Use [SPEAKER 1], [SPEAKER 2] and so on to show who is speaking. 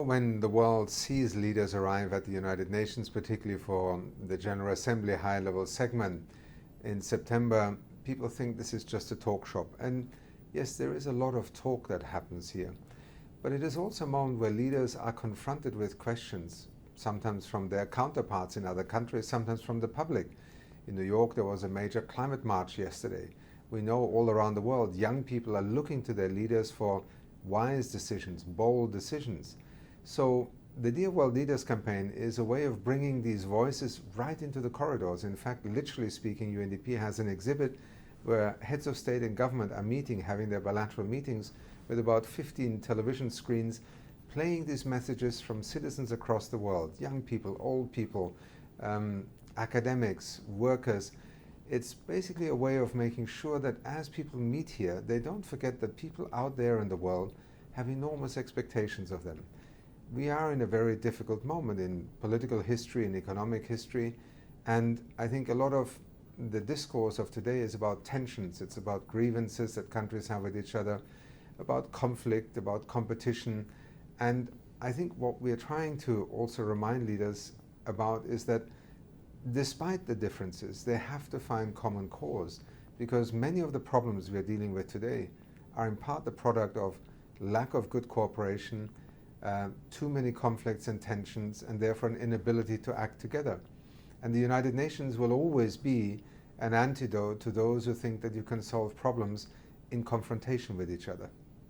[SPEAKER 1] when the world sees leaders arrive at the United Nations, particularly for the General Assembly high-level segment in September, people think this is just a talk shop. And yes, there is a lot of talk that happens here. But it is also a moment where leaders are confronted with questions, sometimes from their counterparts in other countries, sometimes from the public. In New York, there was a major climate march yesterday. We know all around the world, young people are looking to their leaders for wise decisions, bold decisions. So the Dear World Leaders campaign is a way of bringing these voices right into the corridors. In fact, literally speaking, UNDP has an exhibit where heads of state and government are meeting, having their bilateral meetings with about 15 television screens, playing these messages from citizens across the world, young people, old people, academics, workers. It's basically a way of making sure that as people meet here, they don't forget that people out there in the world have enormous expectations of them. We are in a very difficult moment in political history and economic history, and I think a lot of the discourse of today is about tensions. It's about grievances that countries have with each other, about conflict, about competition. And I think what we're trying to also remind leaders about is that despite the differences, they have to find common cause, because many of the problems we're dealing with today are in part the product of lack of good cooperation, too many conflicts and tensions, and therefore an inability to act together. And the United Nations will always be an antidote to those who think that you can solve problems in confrontation with each other.